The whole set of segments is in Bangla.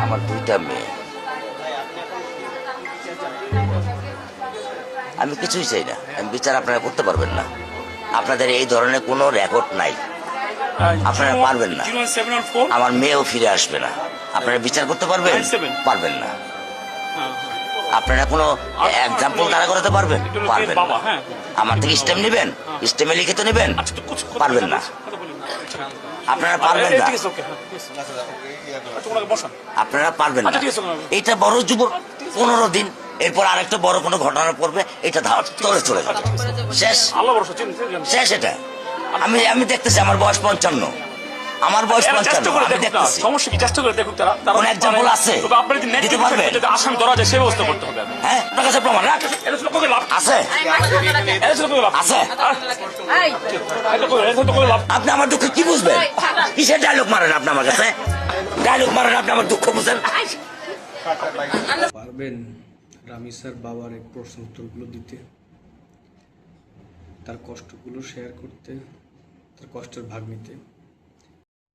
আমার দুইটা মেয়ে। আমি কিছুই চাই না, আমি বিচার আপনারা করতে পারবেন না। আপনাদের এই ধরনের কোনো রেকর্ড নাই, আপনারা পারবেন না। আমার মেয়েও ফিরে আসবে না। আপনারা বিচার করতে পারবেন? পারবেন না। আপনারা কোনো এক্সাম্পল দাঁড়া করাতে পারবেন? পারবেন না। আমার থেকে স্টেম নেবেন, স্টেমে লিখিত নেবেন? পারবেন না। আপনারা পারবেন না, আপনারা পারবেন না। এটা বড় যুবক 15 দিন, এরপর আরেকটা বড় কোনো ঘটনা পড়বে, এটা চলে চলে যাবে, শেষ শেষ। এটা আমি দেখতেছি, আমার বয়স 55, আমার বয়স 55, আমি দেখতেছি। সমস্যা কি? চেষ্টা করে দেখুন তারা। কোন এক্সাম্পল আছে? তবে আপনি যদি নেট দিতে পারবেন, যদি আসামি ধরা যায় সেই ব্যবস্থা করতে হবে। হ্যাঁ, আপনার কাছে প্রমাণ রাখ আছে? আছে? আপনি আমার দুঃখ কি বুঝবেন? কিসের ডায়লগ মারেন আপনি আমার কাছে? ডায়লগ মারেন আপনি, আমার দুঃখ বুঝেন? পারবেন রামিসার বাবার এই প্রশ্ন উত্তরগুলো দিতে, তার কষ্টগুলো শেয়ার করতে, তার কষ্টের ভাগ নিতে?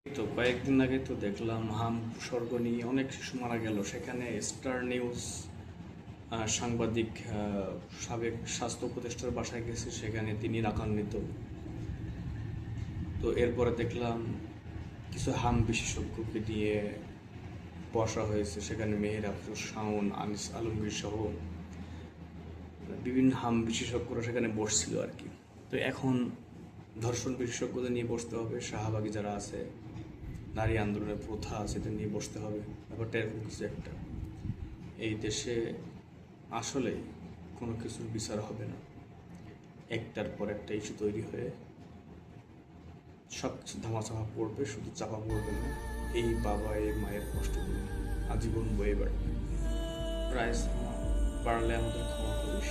তো কয়েকদিন আগে তো দেখলাম হাম স্বর্গ নিয়ে অনেক শিশু মারা গেল, সেখানে স্টার নিউজ সাংবাদিক সাবেক স্বাস্থ্য উপদেষ্টার বাসায় গেছে, সেখানে তিনি রাগান্বিত। তো এরপরে দেখলাম কিছু হাম বিশেষজ্ঞকে দিয়ে বসা হয়েছে, সেখানে মেহের আফরোজ, শাওন, আনিস আলমগীর সহ বিভিন্ন হাম বিশেষজ্ঞরা সেখানে বসছিল আর কি। তো এখন ধর্ষণ বিশেষজ্ঞদের নিয়ে বসতে হবে, শাহবাগী যারা আছে, নারী আন্দোলনের প্রথা আছে, এটা নিয়ে বসতে হবে। ব্যাপারটা এরকম কিছু একটা। এই দেশে আসলে কোনো কিছুর বিচার হবে না, একটার পর একটা ইস্যু তৈরি হয়ে সব কিছু ধামাচাপা পড়বে, শুধু চাপা পড়বে না, এই বাবা এই মায়ের কষ্টগুলো আজীবন বয়ে বেড়াবে। প্রায় পারলে আমাদের ক্ষমা করিস।